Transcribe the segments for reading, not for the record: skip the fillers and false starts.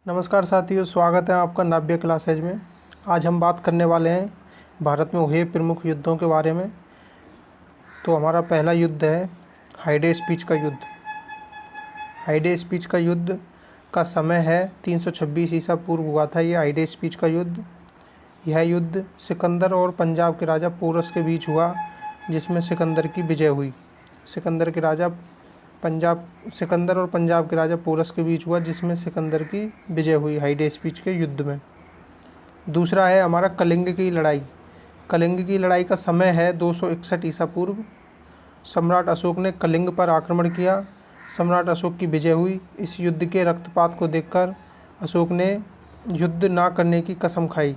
नमस्कार साथियों, स्वागत है आपका नाव्य क्लासेज में। आज हम बात करने वाले हैं भारत में हुए प्रमुख युद्धों के बारे में। तो हमारा पहला युद्ध है हाइडे स्पीच का युद्ध। हाइडे स्पीच का युद्ध का समय है 326 ईसा पूर्व हुआ था ये हाइडे स्पीच का युद्ध। यह युद्ध सिकंदर और पंजाब के राजा पोरस के बीच हुआ, जिसमें सिकंदर की विजय हुई। सिकंदर और पंजाब के राजा पोरस के बीच हुआ, जिसमें सिकंदर की विजय हुई हाइडे स्पीच के युद्ध में। दूसरा है हमारा कलिंग की लड़ाई। कलिंग की लड़ाई का समय है 261 ईसा पूर्व। सम्राट अशोक ने कलिंग पर आक्रमण किया। सम्राट अशोक की विजय हुई। इस युद्ध के रक्तपात को देखकर अशोक ने युद्ध ना करने की कसम खाई।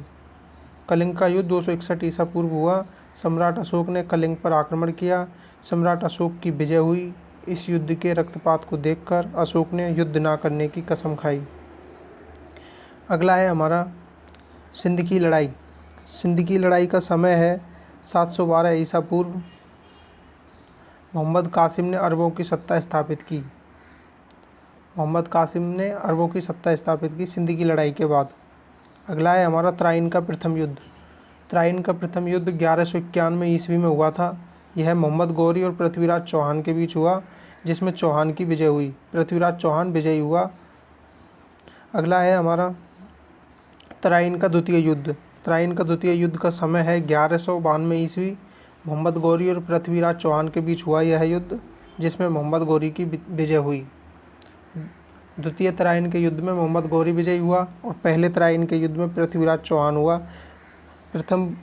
कलिंग का युद्ध 261 ईसा पूर्व हुआ। सम्राट अशोक ने कलिंग पर आक्रमण किया। सम्राट अशोक की विजय हुई। इस युद्ध के रक्तपात को देखकर अशोक ने युद्ध ना करने की कसम खाई। अगला है हमारा सिंध की लड़ाई। सिंध की लड़ाई का समय है 712 ईसा पूर्व। मोहम्मद कासिम ने अरबों की सत्ता स्थापित की। सिंध की लड़ाई के बाद। अगला है हमारा तराइन का प्रथम युद्ध। तराइन का प्रथम युद्ध 1191 ईस्वी में हुआ था। यह मोहम्मद गौरी और पृथ्वीराज चौहान के बीच हुआ, जिसमें चौहान की विजय हुई। पृथ्वीराज चौहान विजयी हुआ। अगला है हमारा तराइन का द्वितीय युद्ध। तराइन का द्वितीय युद्ध का समय है 1192 ईस्वी। मोहम्मद गौरी और पृथ्वीराज चौहान के बीच हुआ यह युद्ध, जिसमें मोहम्मद गौरी की विजय हुई। द्वितीय तराइन के युद्ध में मोहम्मद गौरी विजयी हुआ और पहले तराइन के युद्ध में पृथ्वीराज चौहान हुआ। प्रथम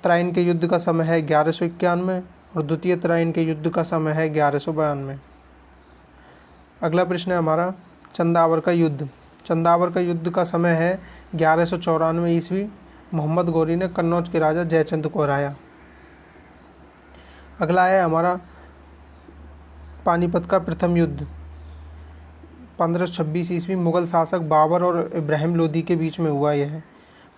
तराइन के युद्ध का समय है 1191 और द्वितीय तराइन के युद्ध का समय है 1192। अगला प्रश्न है हमारा चंदावर का युद्ध। चंदावर का युद्ध का समय है 1194 ईस्वी। मोहम्मद गौरी ने कन्नौज के राजा जयचंद को हराया। अगला है हमारा पानीपत का प्रथम युद्ध। 1526 ईस्वी मुगल शासक बाबर और इब्राहिम लोदी के बीच में हुआ। यह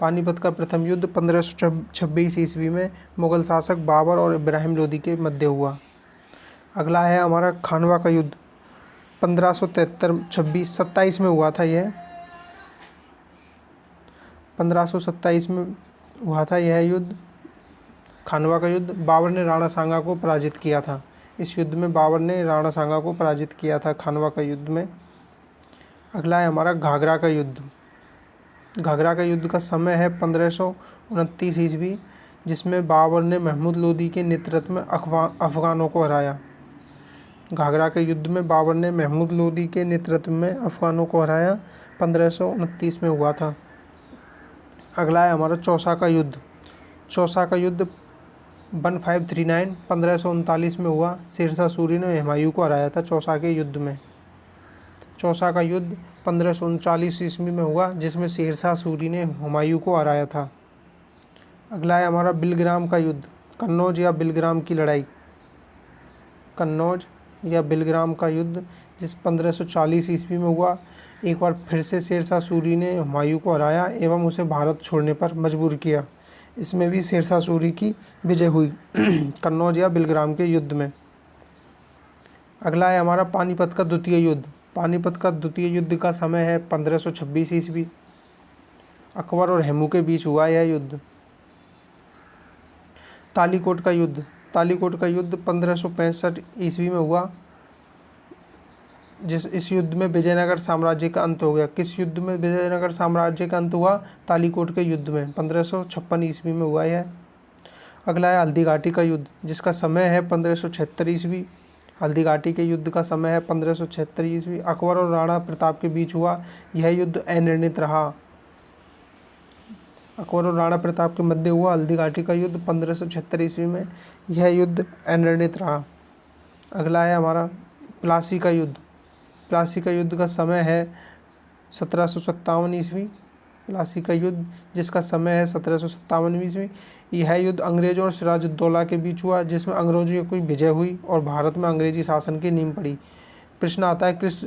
पानीपत का प्रथम युद्ध 1526 ईस्वी में मुगल शासक बाबर और इब्राहिम लोदी के मध्य हुआ। अगला है हमारा खानवा का युद्ध। 1527 में हुआ था। यह 1527 में हुआ था यह युद्ध, खानवा का युद्ध। बाबर ने राणा सांगा को पराजित किया था। इस युद्ध में बाबर ने राणा सांगा को पराजित किया था खानवा का युद्ध में। अगला है हमारा घाघरा का युद्ध। घाघरा का युद्ध का समय है 1529 ईस्वी, जिसमें बाबर ने महमूद लोदी के नेतृत्व में अफगानों को हराया। घाघरा के युद्ध में बाबर ने महमूद लोदी के नेतृत्व में अफगानों को हराया। 1529 में हुआ था। अगला है हमारा चौसा का युद्ध। चौसा का युद्ध 1539 में हुआ। शेरशाह सूरी ने हुमायूं को हराया था चौसा के युद्ध में। चौसा का युद्ध 1539 ईस्वी में हुआ, जिसमें शेरशाह सूरी ने हुमायूं को हराया था। अगला है हमारा बिलग्राम का युद्ध। कन्नौज या बिलग्राम की लड़ाई। कन्नौज या बिलग्राम का युद्ध जिस 1540 ईस्वी में हुआ। एक बार फिर से शेरशाह सूरी ने हुमायूं को हराया एवं उसे भारत छोड़ने पर मजबूर किया। इसमें भी शेरशाह सूरी की विजय हुई कन्नौज या बिलग्राम के युद्ध में। अगला है हमारा पानीपत का द्वितीय युद्ध। पानीपत का द्वितीय युद्ध का समय है 1526 ईस्वी। अकबर और हेमू के बीच हुआ यह युद्ध। तालीकोट का युद्ध। तालीकोट का युद्ध 1565 ईस्वी में हुआ। इस युद्ध में विजयनगर साम्राज्य का अंत हो गया। किस युद्ध में विजयनगर साम्राज्य का अंत हुआ? तालीकोट के युद्ध में 1556 ईस्वी में हुआ यह। अगला है हल्दी घाटी का युद्ध, जिसका समय है 1576 ईस्वी। हल्दी घाटी के युद्ध का समय है 1576 ईस्वी। अकबर और राणा प्रताप के बीच हुआ। यह युद्ध अनिर्णित रहा। अकबर और राणा प्रताप के मध्य हुआ हल्दी घाटी का युद्ध 1576 ईस्वी में। यह युद्ध अनिर्णित रहा। अगला है हमारा प्लासी का युद्ध। प्लासी का युद्ध का समय है 1757 ईस्वी। प्लासी का युद्ध जिसका समय है 1757 ईस्वी। यह युद्ध अंग्रेजों और सिराजुद्दौला के बीच हुआ, जिसमें अंग्रेजों की विजय हुई और भारत में अंग्रेजी शासन की नींव पड़ी। प्रश्न आता है किस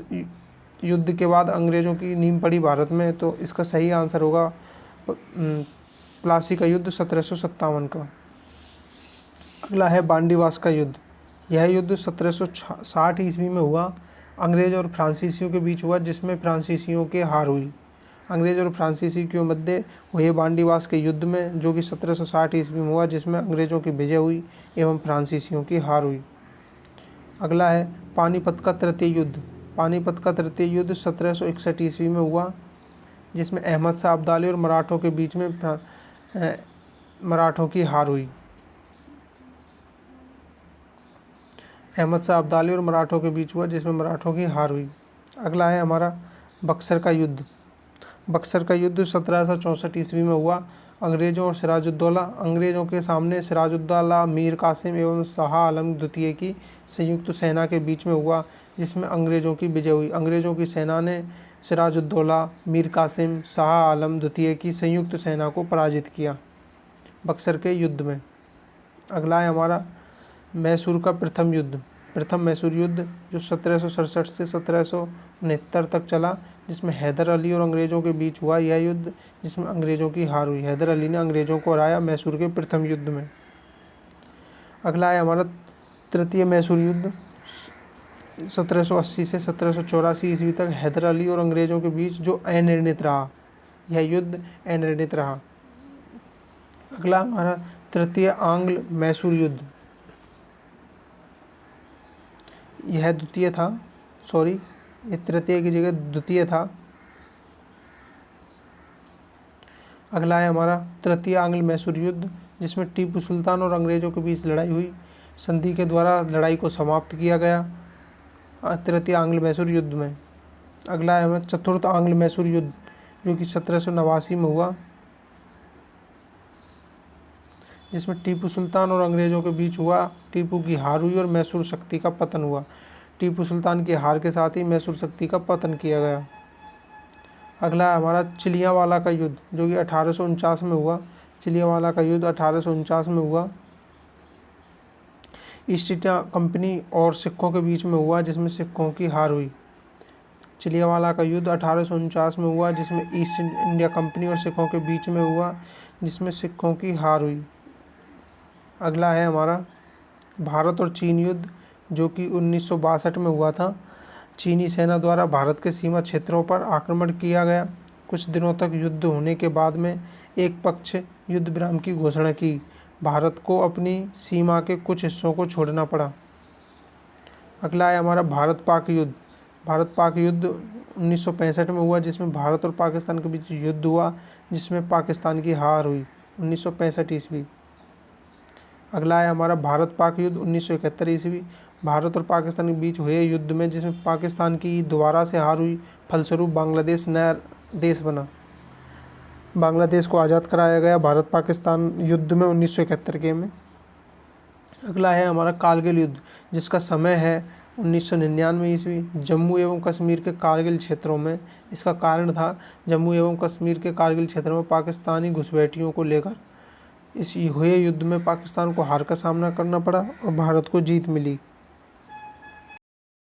युद्ध के बाद अंग्रेजों की नींव पड़ी भारत में? तो इसका सही आंसर होगा प्लासी का युद्ध 1757 का। अगला है बांडीवास का युद्ध। यह युद्ध 1760 ईस्वी में हुआ। अंग्रेज और फ्रांसीसियों के बीच हुआ, जिसमें फ्रांसीसियों की हार हुई। अंग्रेज और फ्रांसीसी के मध्य हुए बांडीवास के युद्ध में, जो कि 1760 ईस्वी में हुआ, जिसमें अंग्रेजों की विजय हुई एवं फ्रांसीसियों की हार हुई। अगला है पानीपत का तृतीय युद्ध। पानीपत का तृतीय युद्ध 1761 ईस्वी में हुआ, जिसमें अहमद शाह अब्दाली और मराठों के बीच में मराठों की हार हुई। अहमद शाह अब्दाली और मराठों के बीच हुआ, जिसमें मराठों की हार हुई। अगला है हमारा बक्सर का युद्ध। बक्सर का युद्ध 1764 ईस्वी में हुआ। अंग्रेजों और अंग्रेजों के सामने सिराजुद्दौला, मीर कासिम एवं शाह आलम द्वितीय की संयुक्त सेना के बीच में हुआ, जिसमें अंग्रेजों की विजय हुई। अंग्रेजों की सेना ने सिराजुद्दौला, मीर कासिम, शाह आलम द्वितीय की संयुक्त सेना को पराजित किया बक्सर के युद्ध में। अगला है हमारा मैसूर का प्रथम युद्ध। प्रथम मैसूर युद्ध जो 1767 से 1769 तक चला, जिसमें हैदर अली और अंग्रेज़ों के बीच हुआ यह युद्ध, जिसमें अंग्रेज़ों की हार हुई। हैदर अली ने अंग्रेज़ों को हराया मैसूर के प्रथम युद्ध में। अगला है हमारा तृतीय मैसूर युद्ध 1780 से 1784 ईस्वी तक हैदर अली और अंग्रेज़ों के बीच, जो अनिर्णित रहा। यह युद्ध अनिर्णित रहा। अगला हमारा तृतीय आंग्ल मैसूर युद्ध। यह द्वितीय था, ये तृतीय की जगह द्वितीय था। अगला है हमारा तृतीय आंग्ल मैसूर युद्ध, जिसमें टीपू सुल्तान और अंग्रेज़ों के बीच लड़ाई हुई। संधि के द्वारा लड़ाई को समाप्त किया गया तृतीय आंग्ल मैसूर युद्ध में। अगला है हमारा चतुर्थ आंग्ल मैसूर युद्ध, जो कि 1789 में हुआ, जिसमें टीपू सुल्तान और अंग्रेज़ों के बीच हुआ। टीपू की हार हुई और मैसूर शक्ति का पतन हुआ। टीपू सुल्तान की हार के साथ ही मैसूर शक्ति का पतन किया गया। अगला है हमारा चिलियावाला का युद्ध, जो कि 1849 में हुआ। चिलियावाला का युद्ध 1849 में हुआ। ईस्ट इंडिया कंपनी और सिखों के बीच में हुआ, जिसमें सिखों की हार हुई। चिलियावाला का युद्ध 1849 में हुआ, जिसमें ईस्ट इंडिया कंपनी और सिखों के बीच में हुआ, जिसमें सिखों की हार हुई। अगला है हमारा भारत और चीन युद्ध, जो कि 1962 में हुआ था। चीनी सेना द्वारा भारत के सीमा क्षेत्रों पर आक्रमण किया गया। कुछ दिनों तक युद्ध होने के बाद में एक पक्ष युद्ध विराम की घोषणा की। भारत को अपनी सीमा के कुछ हिस्सों को छोड़ना पड़ा। अगला है हमारा भारत पाक युद्ध। भारत पाक युद्ध 1965 में हुआ, जिसमें भारत और पाकिस्तान के बीच युद्ध हुआ, जिसमें पाकिस्तान की हार हुई 1965 ईस्वी। अगला है हमारा भारत पाक युद्ध 1971 ईस्वी। भारत और पाकिस्तान के बीच हुए युद्ध में, जिसमें पाकिस्तान की दोबारा से हार हुई, फलस्वरूप बांग्लादेश नया देश बना। बांग्लादेश को आज़ाद कराया गया भारत पाकिस्तान युद्ध में 1971 के में। अगला है हमारा कारगिल युद्ध, जिसका समय है 1999 ईस्वी। जम्मू एवं कश्मीर के कारगिल क्षेत्रों में इसका कारण था, जम्मू एवं कश्मीर के कारगिल क्षेत्रों में पाकिस्तानी घुसपैठियों को लेकर इस हुए युद्ध में पाकिस्तान को हार का सामना करना पड़ा और भारत को जीत मिली।